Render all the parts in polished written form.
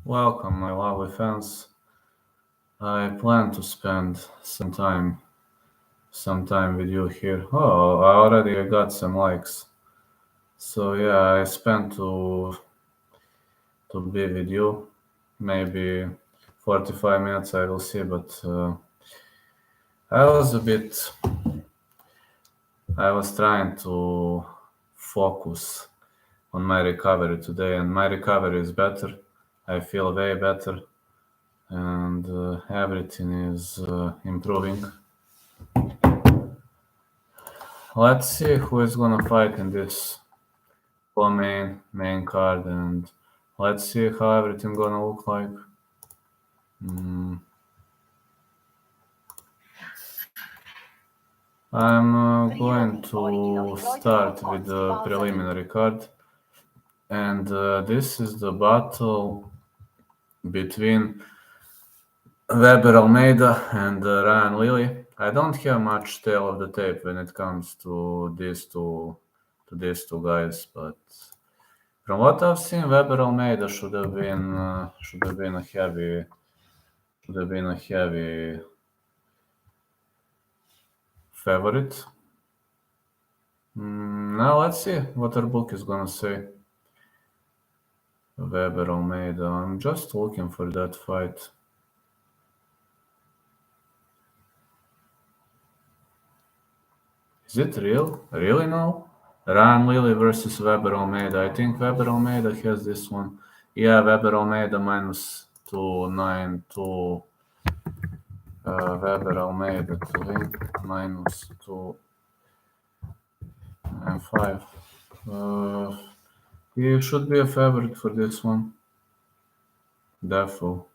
Welcome, my lovely fans. I plan to spend some time with you here. Oh, I already got some likes. So yeah, I spent to be with you. Maybe 45 minutes, I will see. But I was a bit. I was trying to focus on my recovery today, and my recovery is better. I feel way better, and everything is improving. Let's see who is gonna fight in this main card, and let's see how everything gonna look like. I'm going to start with the preliminary card, and this is the battle between Weber Almeida and Ryan Lilly. I don't have much tail of the tape when it comes to these two guys, but from what I've seen, Weber Almeida should have been a heavy favorite. Now let's see what our book is gonna say. Weber Almeida. I'm just looking for that fight. Is it real? Really now? Ryan Lilly versus Weber Almeida. I think Weber Almeida has this one. Yeah, Weber Almeida minus 292. Weber Almeida to win minus 295. He should be a favorite for this one. Definitely.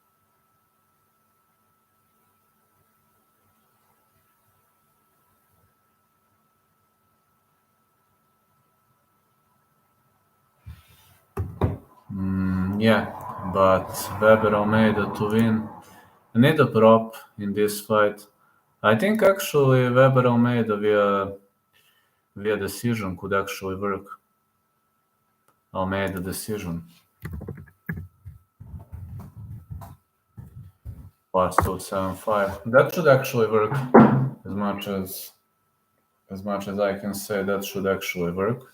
Yeah, but Weber Almeida to win. I need a prop in this fight. I think actually Weber Almeida via decision could actually work. Almeida decision. Plus 275. That should actually work as much as I can say. That should actually work.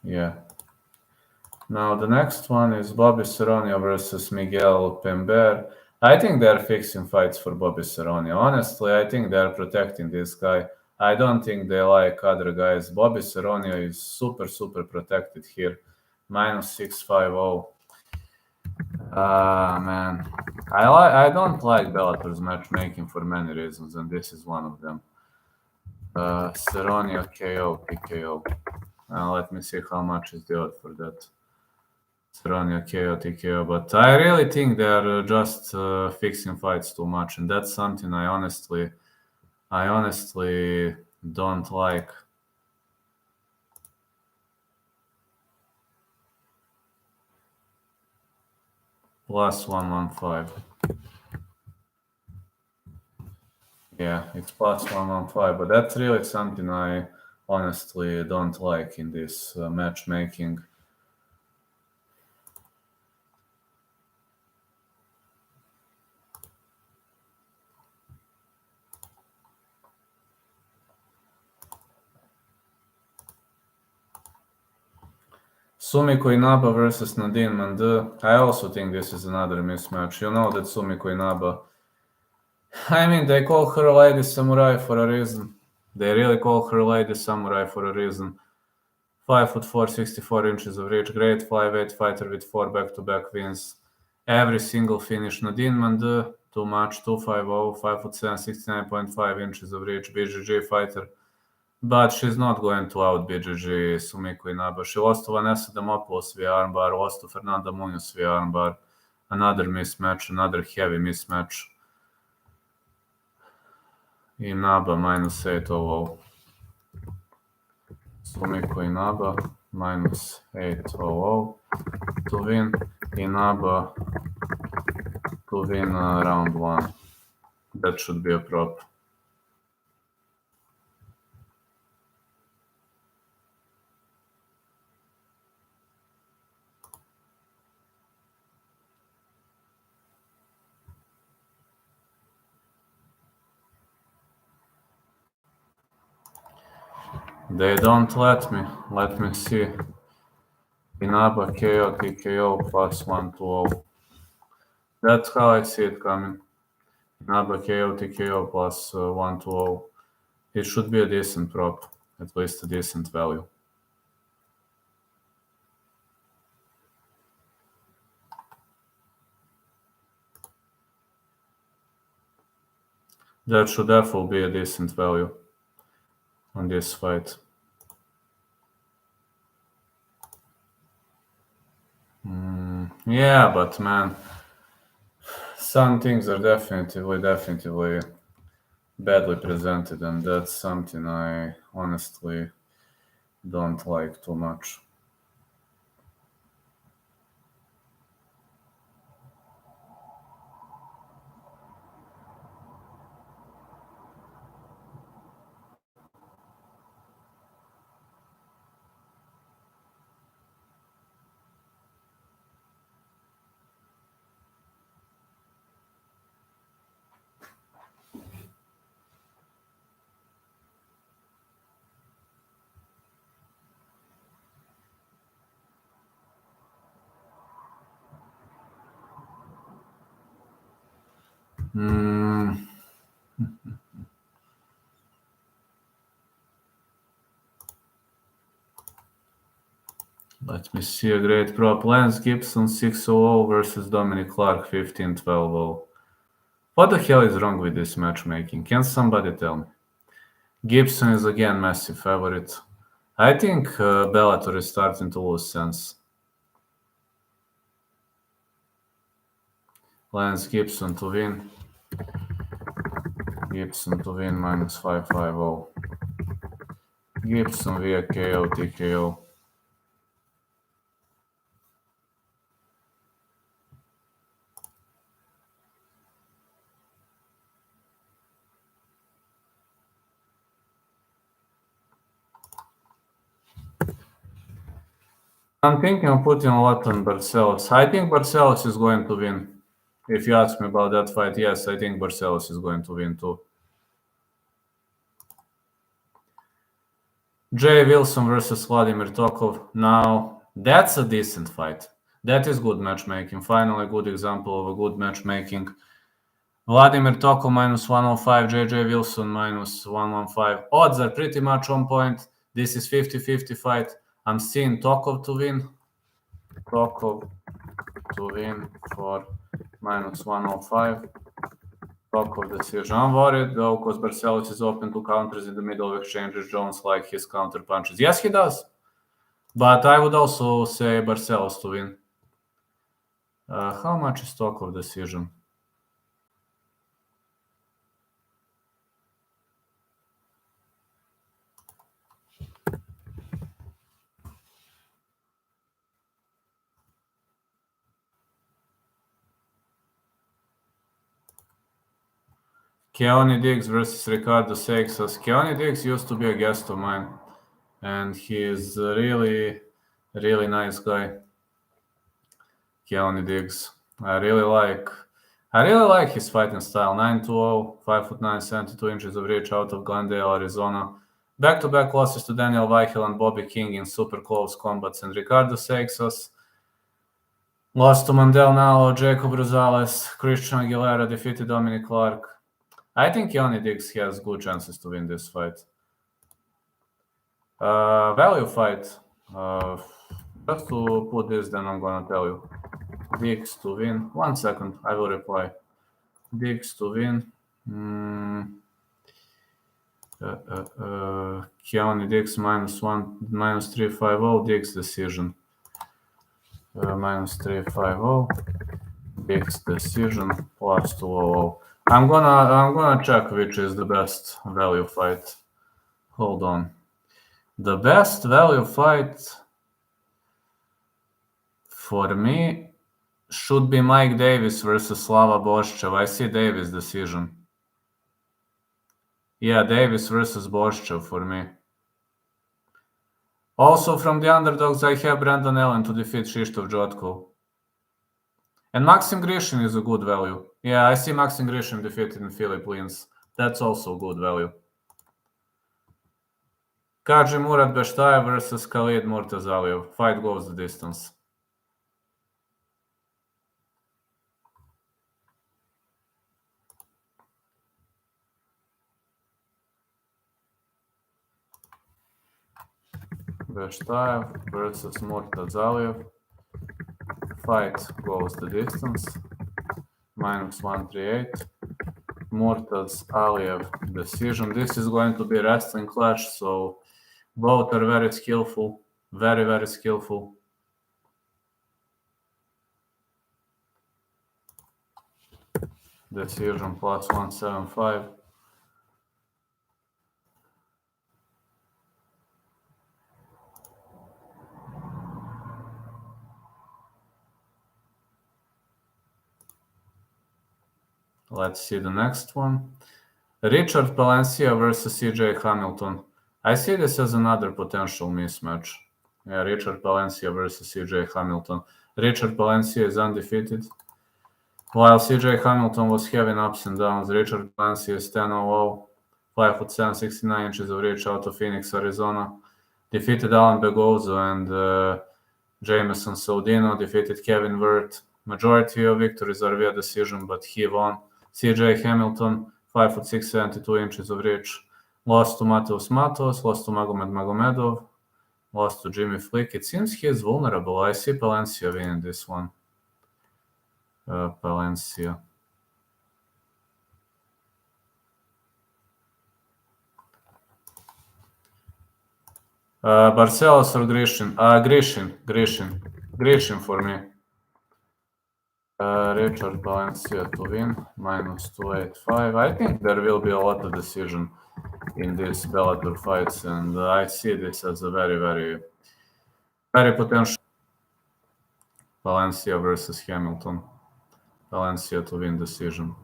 Yeah. Now the next one is Bobby Cerrone versus Miguel Pember. I think they're fixing fights for Bobby Cerrone. Honestly, I think they're protecting this guy. I don't think they like other guys. Bobby Cerrone is super protected here. Minus 650. Man. I don't like Bellator's matchmaking for many reasons, and this is one of them. Cerrone KO, PKO. Let me see how much is the odd for that. Cerrone KO, TKO, but I really think they are just fixing fights too much, and that's something I honestly don't like. Plus 115. Yeah, it's plus 115, but that's really something I honestly don't like in this matchmaking. Sumi Inaba versus Nadine Mandu. I also think this is another mismatch. You know that Sumi Inaba. I mean, they call her Lady Samurai for a reason. They really call her Lady Samurai for a reason. 5'4", 64 inches of reach, great flyweight fighter with 4 back-to-back wins. Every single finish. Nadine Mandu, too much, 250, 5'7", 69.5 inches of reach, BJJ fighter. But she's not going to out BJJ Sumiko Inaba. She lost to Vanessa Demopoulos via armbar, lost to Fernanda Munoz via armbar. Another mismatch, another heavy mismatch. Inaba minus 800. Sumiko Inaba minus 800 to win. Inaba to win round 1. That should be a prop. They don't let me. Let me see. Inaba KO, TKO plus 120. That's how I see it coming. Inaba KO, TKO plus 120. It should be a decent prop, at least a decent value. That should definitely be a decent value on this fight. Yeah, but man, some things are definitely badly presented, and that's something I honestly don't like too much. Let me see a great prop. Lance Gibson 6-0 versus Dominic Clark 15-12. What the hell is wrong with this matchmaking? Can somebody tell me? Gibson is again massive favorite. I think Bellator is starting to lose sense. Lance Gibson to win. Gibson to win minus 550. Gibson via KO, TKO. I'm thinking of putting a lot on Barcelos. I think Barcelos is going to win. If you ask me about that fight, yes, I think Barcelos is going to win too. Jay Wilson versus Vladimir Tokov. Now, that's a decent fight. That is good matchmaking. Finally, a good example of a good matchmaking. Vladimir Tokov minus 105, JJ Wilson minus 115. Odds are pretty much on point. This is 50-50 fight. I'm seeing Tokov to win. Tokov to win for minus 105. Tokov decision. I'm worried though, because Barcelos is open to counters in the middle of exchanges. Jones like his counter punches. Yes, he does. But I would also say Barcelos to win. How much is Tokov decision? Keone Diggs versus Ricardo Seixas. Keone Diggs used to be a guest of mine, and he is a really, really nice guy. Keone Diggs. I really like his fighting style. 9-0, 5'9", 72 inches of reach out of Glendale, Arizona. Back-to-back losses to Daniel Weichel and Bobby King in super close combats, and Ricardo Seixas lost to Mandel Nalo, Jacob Rosales, Christian Aguilera defeated Dominic Clark. I think Keone Diggs has good chances to win this fight. Value fight. Just to put this, then I'm gonna tell you. Diggs to win. 1 second, I will reply. Diggs to win. Keone Diggs minus 350. Diggs decision. Minus 350. Diggs decision plus 200. I'm gonna check which is the best value fight. Hold on. The best value fight for me should be Mike Davis versus Slava Boščev. I see Davis decision. Yeah, Davis versus Boščev for me. Also from the underdogs, I have Brandon Allen to defeat Krzysztof Jotko. And Maxim Grishin is a good value. Yeah, I see Maxim Grishin defeating Philip Lins. That's also good value. Kaji Murat Beshtayev versus Khalid Murtazaliev. Fight goes the distance. Beshtayev versus Murtazaliev. Fight goes the distance. -138. Murtazaliev decision. This is going to be wrestling clash, so both are very skillful. Very, very skillful. Decision +175. Let's see the next one. Richard Valencia versus CJ Hamilton. I see this as another potential mismatch. Yeah, Richard Valencia versus CJ Hamilton. Richard Valencia is undefeated. While CJ Hamilton was having ups and downs, Richard Valencia is 10-0, 5'7", 69 inches of reach, out of Phoenix, Arizona. Defeated Alan Begozo and Jameson Sodino. Defeated Kevin Wirt. Majority of victories are via decision, but he won. CJ Hamilton, 5'6", 72 inches of reach. Lost to Mateus Matos, lost to Magomed Magomedov, lost to Jimmy Flick. It seems he is vulnerable. I see Palencia winning this one. Palencia. Barcelos or Grishin? Grishin for me. Richard Valencia to win, -285. I think there will be a lot of decision in these Bellator fights, and I see this as a very, very, very potential. Valencia versus Hamilton. Valencia to win decision.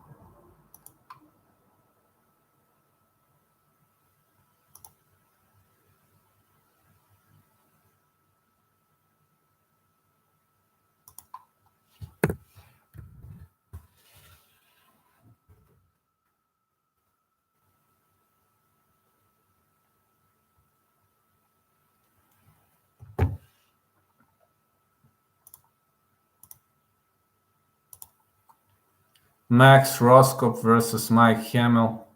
Max Roscoe versus Mike Hamill.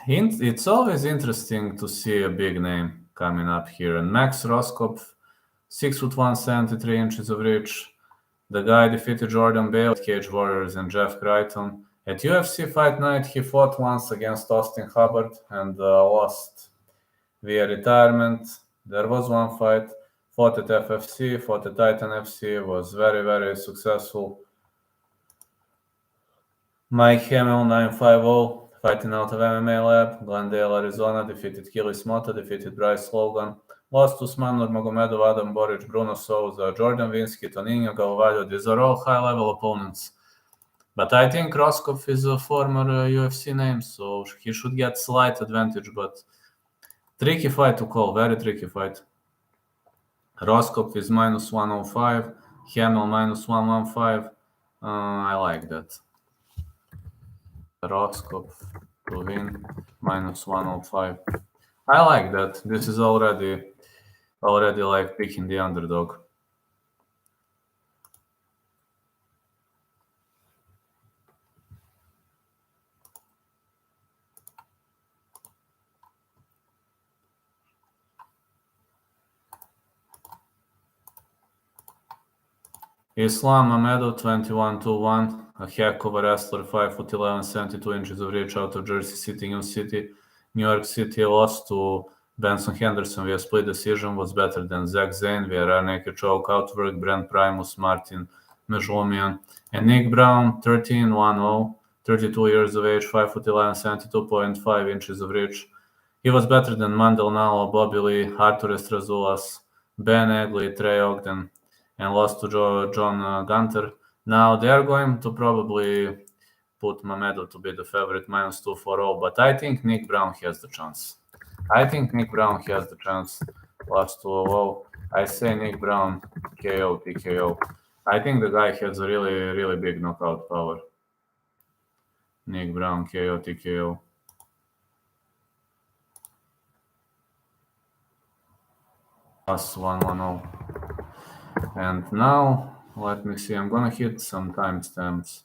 It's always interesting to see a big name coming up here. And Max Roscoe, 6'1", 73 inches of reach. The guy defeated Jordan Bale, Cage Warriors, and Jeff Crichton. At UFC Fight Night, he fought once against Austin Hubbard and lost via retirement. There was one fight. Fought at FFC, fought at Titan FC, was very, very successful. Mike Hamill, 950, fighting out of MMA Lab, Glendale, Arizona, defeated Kilis Mota, defeated Bryce Logan, lost to Usman Nurmagomedov, Adam Boric, Bruno Souza, Jordan Vinsky, Toninho Galvalho. These are all high-level opponents. But I think Roscoe is a former UFC name, so he should get slight advantage, but tricky fight to call, very tricky fight. Roscoe is -105, Hamill -115. I like that. Roscoe to win, -105. I like that. This is already like picking the underdog. Islam Mamedov, 21-1, a heck of a wrestler, 5'11", 72 inches of reach, out of Jersey City, New York City. Lost to Benson Henderson via split decision, was better than Zach Zane via rear naked choke, outwork Brent Primus, Martin Mejlomian, and Nick Brown, 13-1-0, 32 years of age, 5'11", 72.5 inches of reach. He was better than Mandel Nalo, Bobby Lee, Artur Estrazulas, Ben Egley, Trey Ogden, and lost to John Gunter. Now they are going to probably put Mamedov to be the favorite, -240, but I think Nick Brown has the chance. +200. I say Nick Brown, KO, TKO. I think the guy has a really, really big knockout power. Nick Brown, KO, TKO. plus 110. And now, let me see, I'm gonna hit some timestamps.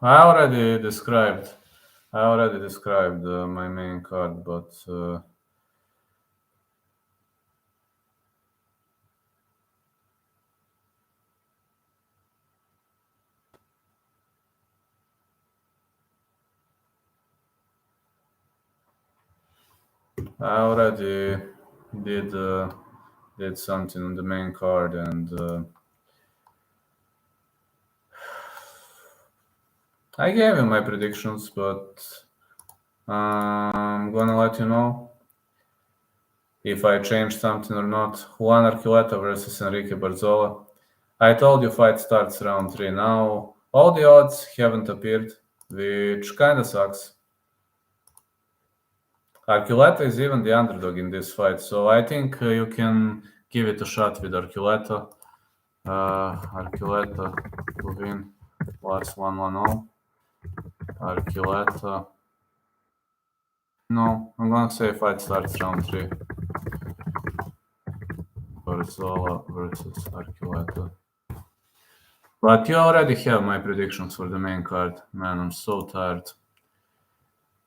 I already described my main card, but I already did something on the main card, and I gave you my predictions, but I'm gonna let you know if I change something or not. Juan Archuleta versus Enrique Barzola. I told you fight starts round 3 now. All the odds haven't appeared, which kinda sucks. Archuleta is even the underdog in this fight, so I think you can give it a shot with Archuleta. Archuleta to win plus 110. Archuleta. No, I'm gonna say fight starts round 3. Barzola versus Archuleta. But you already have my predictions for the main card. Man, I'm so tired.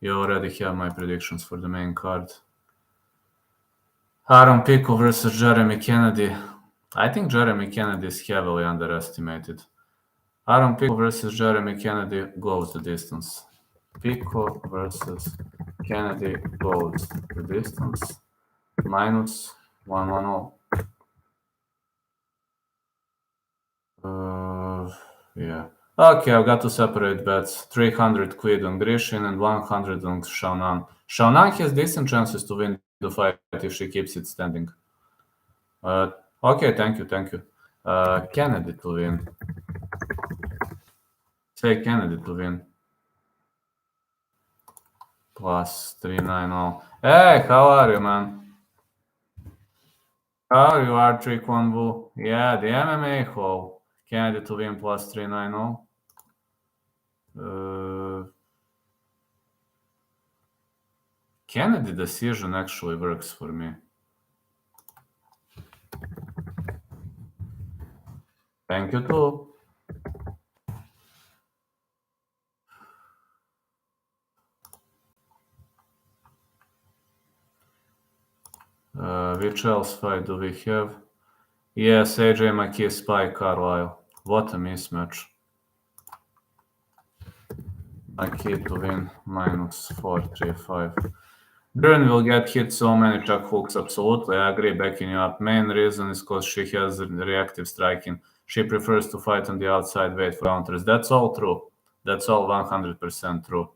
You already have my predictions for the main card. Aaron Pico versus Jeremy Kennedy. I think Jeremy Kennedy is heavily underestimated. Aaron Pico versus Jeremy Kennedy goes the distance. Pico versus Kennedy goes the distance. Minus 110. Yeah. Okay, I've got to separate bets. 300 quid on Grishin and 100 on Xiaonan. Xiaonan has decent chances to win the fight if she keeps it standing. Okay, thank you. Kennedy to win. Say Kennedy to win. Plus 390. Hey, how are you, man? How are you, Archery Kwanbu? Yeah, the MMA hole. Kennedy to win plus 390. Kennedy decision actually works for me. Thank you too. Which else fight do we have? Yes, AJ McKee, Spike Carlisle. What a mismatch. McKee to win minus 435. Brune will get hit so many chuck hooks. Absolutely, I agree, backing you up. Main reason is because she has reactive striking. She prefers to fight on the outside, wait for counters. That's all true. That's all 100% true.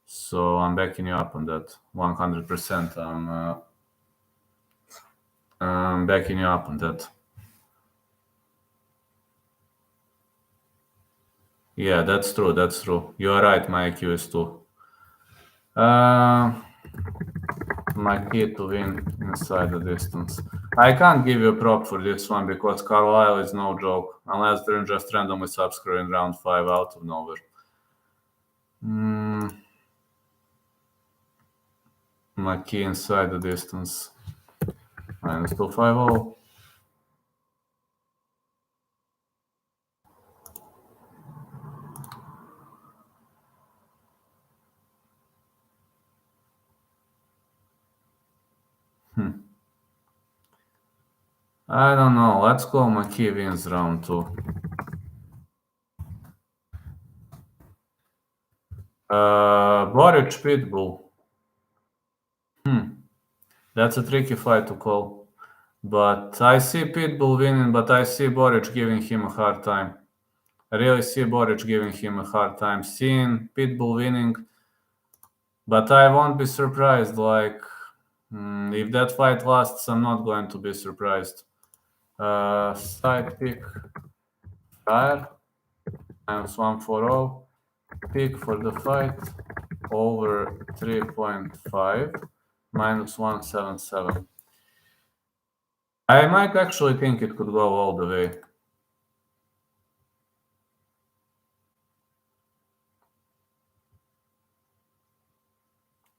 So I'm backing you up on that. 100%. I'm backing you up on that. Yeah, that's true. You are right, my IQ is 2. McKee to win inside the distance. I can't give you a prop for this one because Carlisle is no joke, unless they're just randomly subscoring round 5 out of nowhere. McKee inside the distance. Minus 250. I don't know. Let's go McKee wins round 2. Borics Pitbull. That's a tricky fight to call. But I see Pitbull winning, but I see Borics giving him a hard time. I really see Borics giving him a hard time. Seeing Pitbull winning, But I won't be surprised, like, if that fight lasts, I'm not going to be surprised. Side pick, fire, -140. Pick for the fight, over 3.5, -177. I might actually think it could go all the way.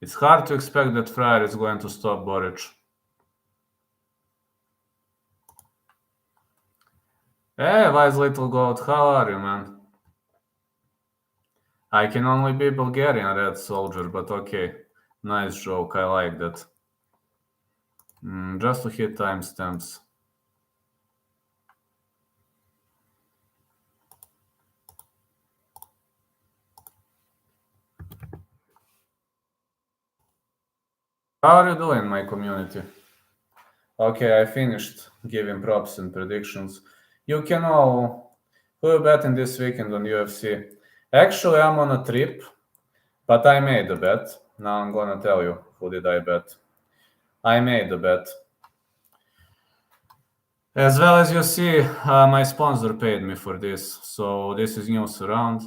It's hard to expect that Fryer is going to stop Boric. Hey, wise little goat, how are you, man? I can only be Bulgarian Red Soldier, but okay. Nice joke, I like that. Just to hit timestamps. How are you doing, my community? Okay, I finished giving props and predictions. You can all... Who you betting this weekend on UFC? Actually, I'm on a trip, but I made a bet. Now I'm gonna tell you who did I bet. I made a bet. As well as you see, my sponsor paid me for this, so this is news around.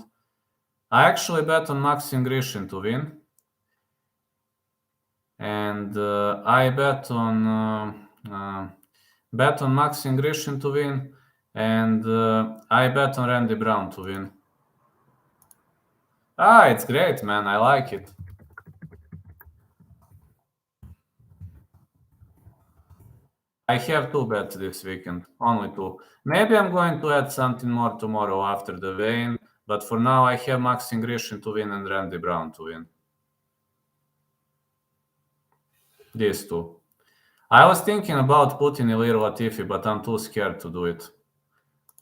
I actually bet on Maxim Grishin to win, and I bet on Maxim Grishin to win, and I bet on Randy Brown to win. It's great, man. I like it. I have 2 bets this weekend, only 2. Maybe I'm going to add something more tomorrow after the weigh-in, but for now I have Maxim Grishin to win and Randy Brown to win. These 2. I was thinking about putting Ilir Latifi, but I'm too scared to do it.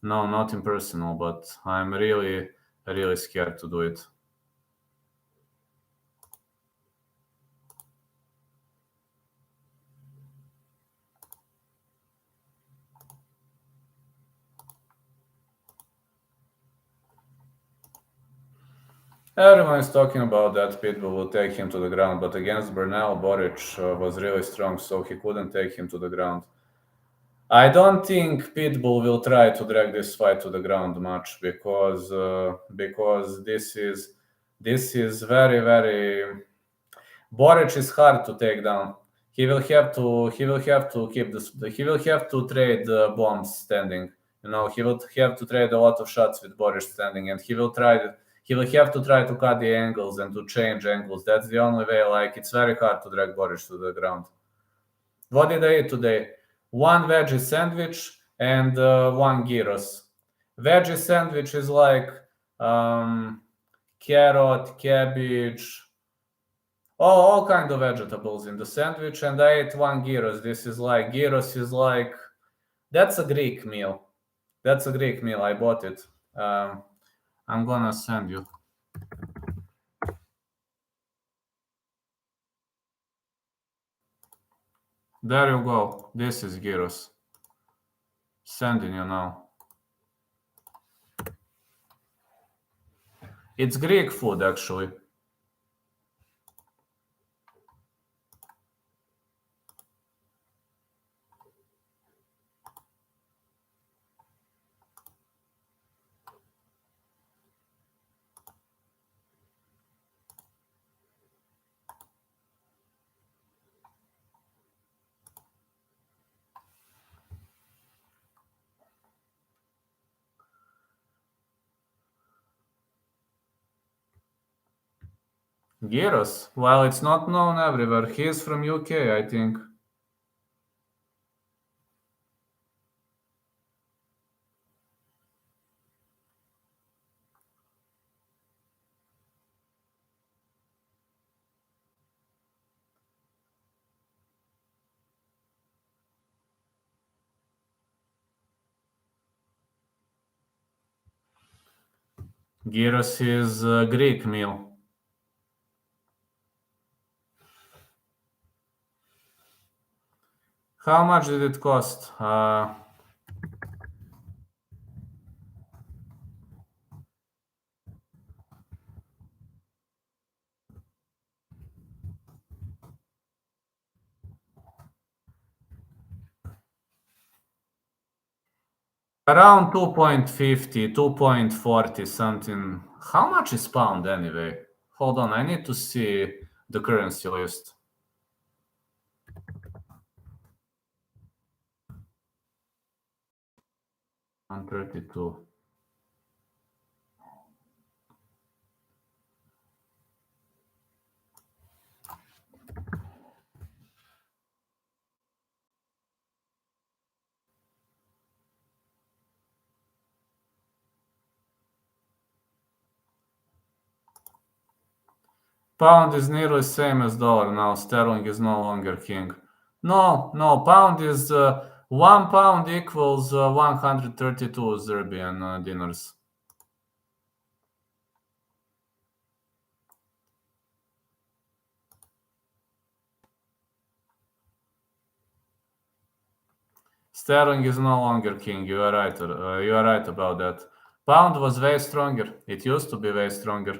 No, not impersonal, but I'm really, really scared to do it. Everyone is talking about that Pitbull will take him to the ground, but against Bernal, Borics was really strong, so he couldn't take him to the ground. I don't think Pitbull will try to drag this fight to the ground much because this is very, very... Boric is hard to take down. He will have to keep this. He will have to trade bombs standing. He will have to trade a lot of shots with Boric standing, and he will have to try to cut the angles and to change angles. That's the only way. Like, it's very hard to drag Boric to the ground. What did I eat today? 1 veggie sandwich and 1 gyros. Veggie sandwich is like carrot, cabbage, all kind of vegetables in the sandwich, and I ate 1 gyros. Gyros is like, that's a Greek meal. I bought it. I'm gonna send you. There you go. This is gyros. Sending you now. It's Greek food, actually. Gyros? Well, it's not known everywhere. He is from UK, I think. Gyros is a Greek meal. How much did it cost? Around 2.50, 2.40 something. How much is pound anyway? Hold on, I need to see the currency list. 132. Pound is nearly same as dollar now. Sterling is no longer king. No, pound is 1 pound equals 132 Serbian dinars. Sterling is no longer king. You are right. You are right about that. Pound was way stronger. It used to be way stronger.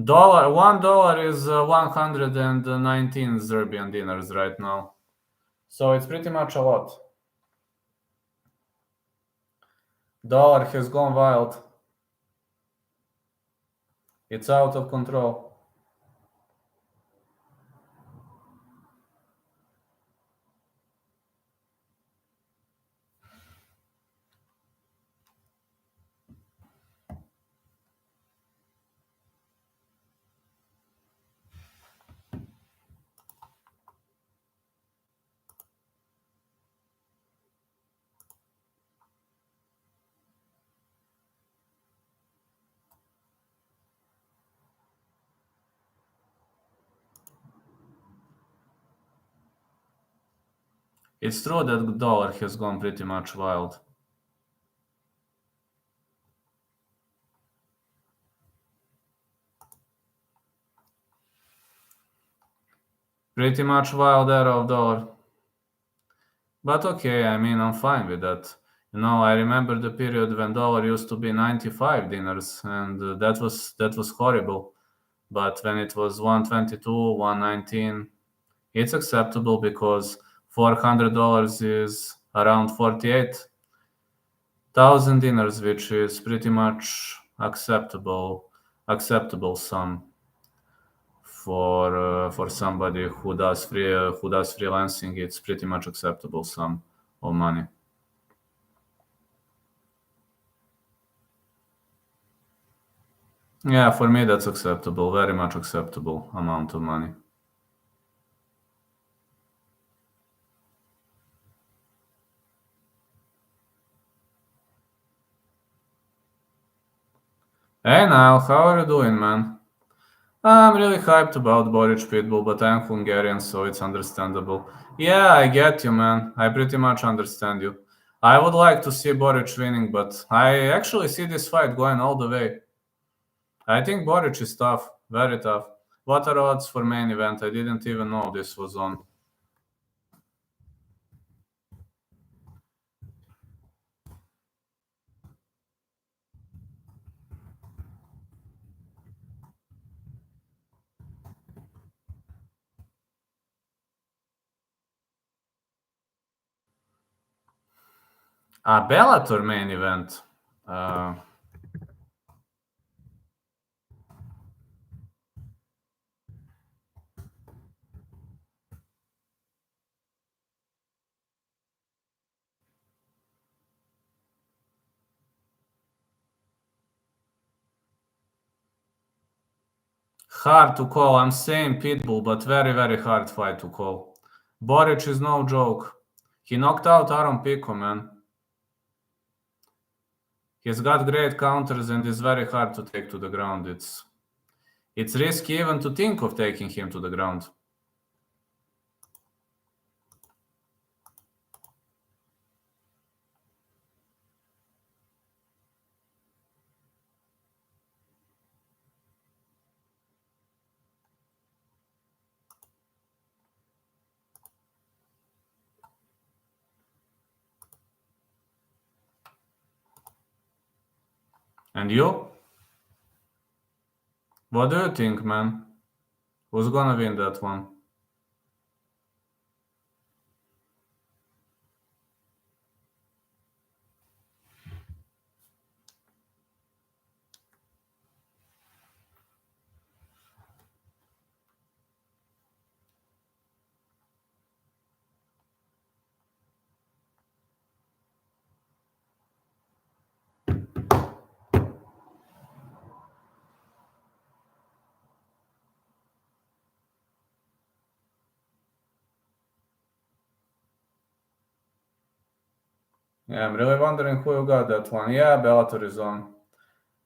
$1 is 119 Serbian dinars right now. So it's pretty much a lot. Dollar has gone wild. It's out of control. It's true that the dollar has gone pretty much wild. Pretty much wild era of dollar. But okay, I mean, I'm fine with that. I remember the period when dollar used to be 95 dinars, and that was horrible. But when it was 122, 119, it's acceptable because $400 is around 48,000 dinars, which is pretty much acceptable sum for somebody who does freelancing. It's pretty much acceptable sum of money. Yeah, for me that's acceptable, very much acceptable amount of money. Hey Niall, how are you doing, man? I'm really hyped about Borics Pitbull, but I'm Hungarian, so it's understandable. Yeah, I get you, man. I pretty much understand you. I would like to see Boric winning, but I actually see this fight going all the way. I think Boric is tough, very tough. What are odds for main event? I didn't even know this was on. Bellator main event. Hard to call. I'm saying Pitbull, but very, very hard fight to call. Boric is no joke. He knocked out Aaron Pico, man. He's got great counters and is very hard to take to the ground. It's risky even to think of taking him to the ground. And you? What do you think, man? Who's gonna win that one? Yeah, I'm really wondering who you got that one. Yeah, Bellator is on.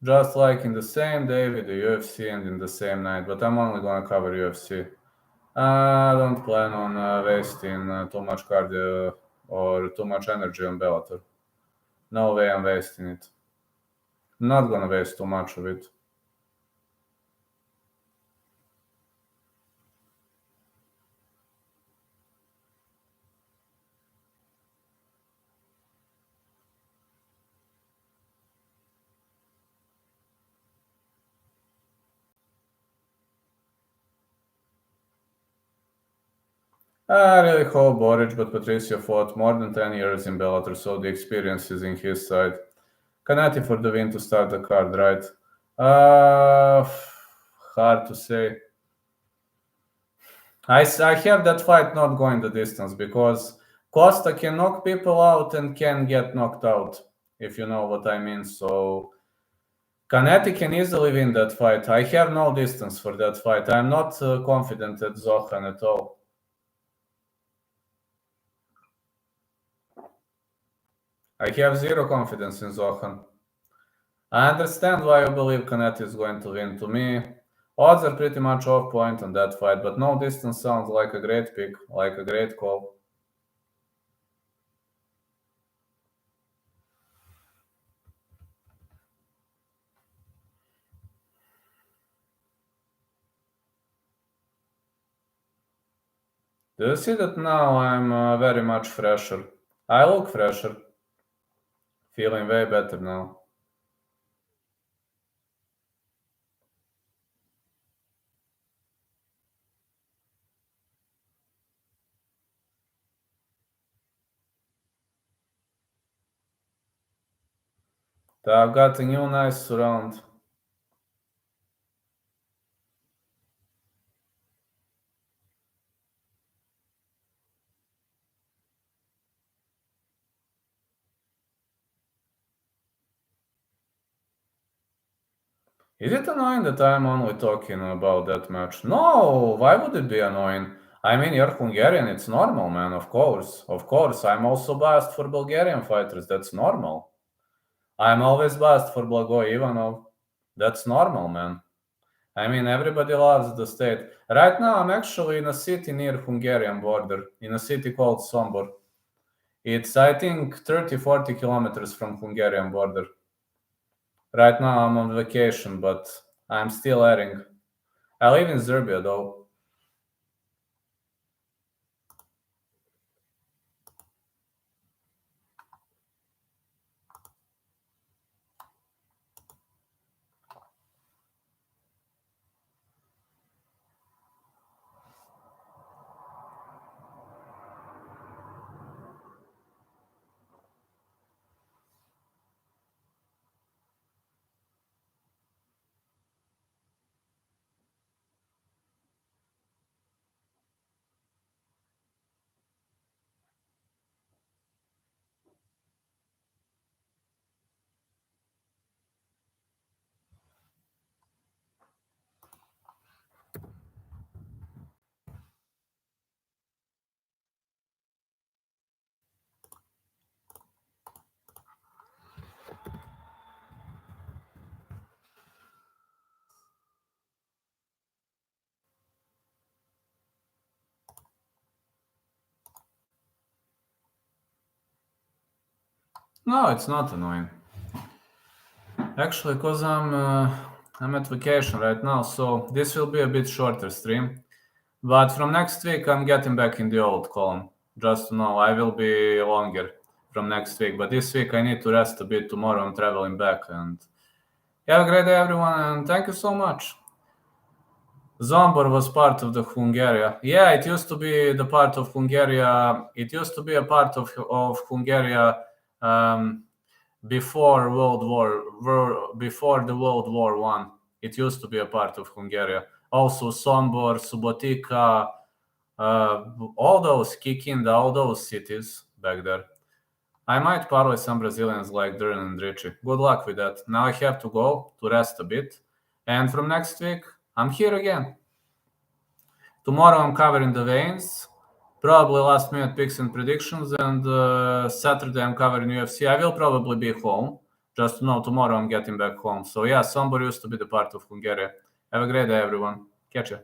Just like in the same day with the UFC and in the same night, but I'm only gonna cover UFC. I don't plan on wasting too much cardio or too much energy on Bellator. No way I'm wasting it. Not gonna waste too much of it. I really hope Borics, but Patricio fought more than 10 years in Bellator, so the experience is in his side. Kanati for the win to start the card, right? Uh, Hard to say. I have that fight not going the distance because Costa can knock people out and can get knocked out, if you know what I mean. So Kanati can easily win that fight. I have no distance for that fight. I'm not confident at Zohan at all. I have zero confidence in Zohan. I understand why you believe Kanati is going to win. To me, odds are pretty much off point on that fight, but no distance sounds like a great pick, like a great call. Do you see that now I'm very much fresher? I look fresher, feeling way better now. I've got a new nice surround. Is it annoying that I'm only talking about that match? No, why would it be annoying? I mean, you're Hungarian, it's normal, man, of course. Of course, I'm also biased for Bulgarian fighters, that's normal. I'm always biased for Blago Ivanov. That's normal, man. I mean, everybody loves the state. Right now, I'm actually in a city near Hungarian border, in a city called Sombor. It's, I think, 30, 40 kilometers from Hungarian border. Right now, I'm on vacation, but I'm still airing. I live in Serbia, though. No, it's not annoying. Actually, because I'm at vacation right now, so this will be a bit shorter stream. But from next week, I'm getting back in the old column. Just to know, I will be longer from next week. But this week, I need to rest a bit. Tomorrow, I'm traveling back. And have a great day, everyone. And thank you so much. Zombor was part of the Hungary. Yeah, it used to be the part of Hungary. It used to be a part of Hungary before before the World War One. It used to be a part of Hungary. Also, Sombor, Subotica, all those Kikinda, all those cities back there. I might parlay some Brazilians like Duran and Ricci. Good luck with that. Now I have to go to rest a bit. And from next week, I'm here again. Tomorrow I'm covering the veins. probably last minute picks and predictions, and Saturday I'm covering UFC. I will probably be home. Just to know, tomorrow I'm getting back home. So yeah, Sombor used to be the part of Hungary. Have a great day, everyone. Catch ya.